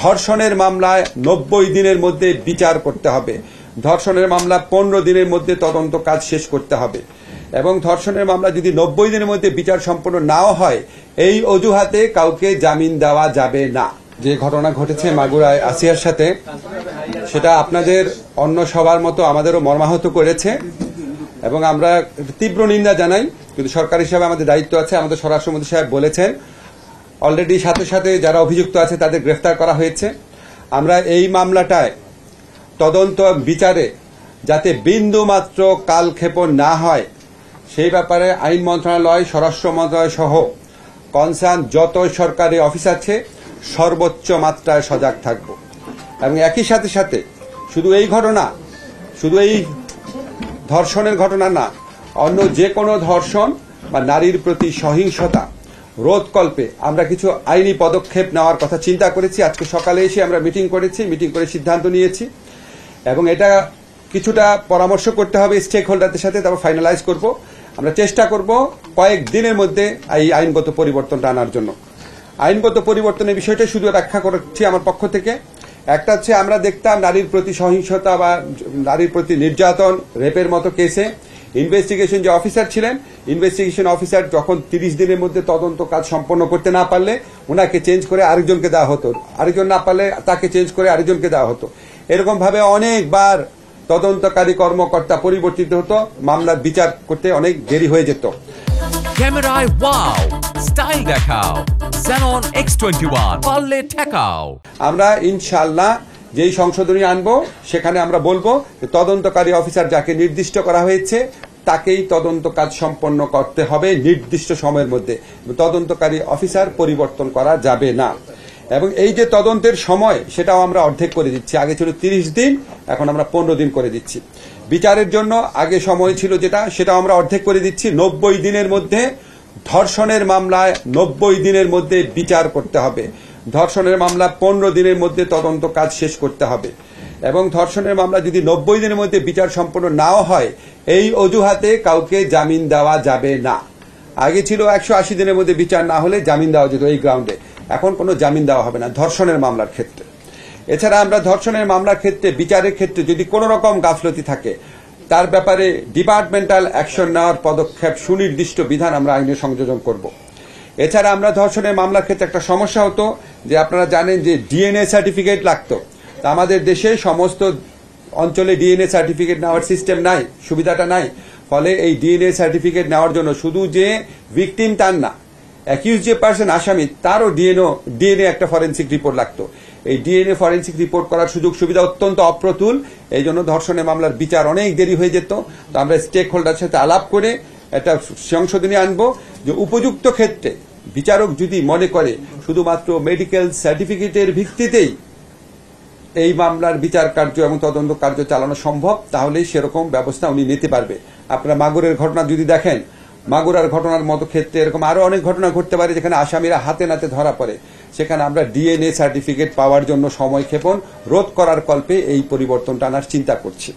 ধর্ষণের মামলায় 90 দিনের মধ্যে বিচার করতে হবে, ধর্ষণের মামলা 15 দিনের মধ্যে তদন্ত কাজ শেষ করতে হবে এবং ধর্ষণের মামলা যদি 90 দিনের মধ্যে বিচার সম্পন্ন নাও হয় এই অজুহাতে কাউকে জামিন দেওয়া যাবে না। যে ঘটনা ঘটেছে মাগুরায় আসিয়ার সাথে, সেটা আপনাদের অন্য সবার মতো আমাদেরও মর্মাহত করেছে এবং আমরা তীব্র নিন্দা জানাই। কিন্তু সরকার হিসাবে আমাদের দায়িত্ব আছে। আমাদের স্বরাষ্ট্রমন্ত্রী সাহেব বলেছেন অলরেডি সাথে সাথে যারা অভিযুক্ত আছে তাদের গ্রেফতার করা হয়েছে। আমরা এই মামলাটায় তদন্ত বিচারে যাতে বিন্দু মাত্র কালক্ষেপণ না হয় সেই ব্যাপারে আইন মন্ত্রণালয়, স্বরাষ্ট্র মন্ত্রণালয় সহ কনসার্ন যত সরকারি অফিস আছে সর্বোচ্চ মাত্রায় সজাগ থাকব এবং একই সাথে সাথে শুধু এই ঘটনা, শুধু এই ধর্ষণের ঘটনা না, অন্য যে কোনো ধর্ষণ বা নারীর প্রতি সহিংসতা রোধকল্পে আমরা কিছু আইনি পদক্ষেপ নেওয়ার কথা চিন্তা করেছি। আজকে সকালে এসে আমরা মিটিং করে সিদ্ধান্ত নিয়েছি এবং এটা কিছুটা পরামর্শ করতে হবে স্টেক হোল্ডারদের সাথে, তারপর ফাইনালাইজ করব। আমরা চেষ্টা করব কয়েক দিনের মধ্যে এই আইনগত পরিবর্তনটা আনার জন্য। আইনগত পরিবর্তনের বিষয়টা শুধু ব্যাখ্যা করছি আমার পক্ষ থেকে। একটা হচ্ছে আমরা দেখতাম নারীর প্রতি সহিংসতা বা নারীর প্রতি নির্যাতন, রেপের মতো কেসে ইনভেস্টিগেশন যে অফিসার ছিলেন, ইনভেস্টিগেশন অফিসার যখন 30 দিনের মধ্যে তদন্ত কাজ সম্পন্ন করতে না পারলে ওনাকে চেঞ্জ করে আরেকজনকে দেওয়া হতো, আরেকজন না পারলে তাকে চেঞ্জ করে আরেকজনকে দেওয়া হতো। এরকম ভাবে অনেকবার তদন্তকারী কর্মকর্তা পরিবর্তিত হতো, মামলার বিচার করতে অনেক দেরি হয়ে যেত। ক্যামেরায় ওয়াও, স্টাইল দেখাও, Xenon X21 পারলে ঠেকাও। আমরা ইনশাআল্লাহ যেই সংশোধনী আনবো সেখানে আমরা বলবো যে তদন্তকারী অফিসার যাকে নির্দিষ্ট করা হয়েছে তাকেই তদন্ত কাজ সম্পন্ন করতে হবে নির্দিষ্ট সময়ের মধ্যে। তদন্তকারী অফিসার পরিবর্তন করা যাবে না এবং এই যে তদন্তের সময় সেটাও আমরা অর্ধেক করে দিচ্ছি। আগে ছিল 30 দিন, এখন আমরা 15 দিন করে দিচ্ছি। বিচারের জন্য আগে সময় ছিল সেটাও আমরা অর্ধেক করে দিচ্ছি। 90 দিনের মধ্যে ধর্ষণের মামলায় 90 দিনের মধ্যে বিচার করতে হবে, ধর্ষণের মামলা 15 দিনের মধ্যে তদন্ত কাজ শেষ করতে হবে এবং ধর্ষণের মামলা যদি 90 দিনের মধ্যে বিচার সম্পন্ন নাও হয় এই অজুহাতে কাউকে জামিন দেওয়া যাবে না। আগে ছিল 180 দিনের মধ্যে বিচার না হলে জামিন দেওয়া যেত এই গ্রাউন্ডে, এখন কোনো জামিন দেওয়া হবে না ধর্ষণের মামলার ক্ষেত্রে। এছাড়া আমরা ধর্ষণের মামলার ক্ষেত্রে বিচারের ক্ষেত্রে যদি কোনো রকম গাফলতি থাকে তার ব্যাপারে ডিপার্টমেন্টাল অ্যাকশন নেওয়ার পদক্ষেপ সুনির্দিষ্ট বিধান আমরা আইনে সংযোজন করব। এছাড়া আমরা ধর্ষণের মামলার ক্ষেত্রে একটা সমস্যা হতো যে আপনারা জানেন যে ডিএনএ সার্টিফিকেট লাগতো। তা আমাদের দেশে সমস্ত অঞ্চলে ডিএনএ সার্টিফিকেট নেওয়ার সিস্টেম নাই, সুবিধাটা নাই। ফলে এই ডিএনএ সার্টিফিকেট নেওয়ার জন্য শুধু যে ভিকটিম তার না, অ্যাকিউজ যে পার্সন আসামি তারও ডিএনএ একটা ফরেন্সিক রিপোর্ট লাগতো। এই ডিএনএ ফরেন্সিক রিপোর্ট করার সুযোগ সুবিধা অত্যন্ত অপ্রতুল, এই জন্য ধর্ষণের মামলার বিচার অনেক দেরি হয়ে যেত। তো আমরা স্টেক হোল্ডারের সাথে আলাপ করে একটা সংশোধনী আনবো যে উপযুক্ত ক্ষেত্রে বিচারক যদি মনে করে শুধুমাত্র মেডিকেল সার্টিফিকেটের ভিত্তিতেই এই মামলার বিচার কার্য এবং তদন্ত কার্য চালানো সম্ভব তাহলেই সেরকম ব্যবস্থা উনি নিতে পারবে। আপনারা মাগুরের ঘটনা যদি দেখেন, মাগুরার ঘটনার মতো ক্ষেত্রে এরকম আরো অনেক ঘটনা ঘটতে পারে যেখানে আসামিরা হাতে নাতে ধরা পড়ে, সেখানে আমরা ডিএনএ সার্টিফিকেট পাওয়ার জন্য সময়ক্ষেপণ রোধ করার কল্পে এই পরিবর্তনটা আনার চিন্তা করছি।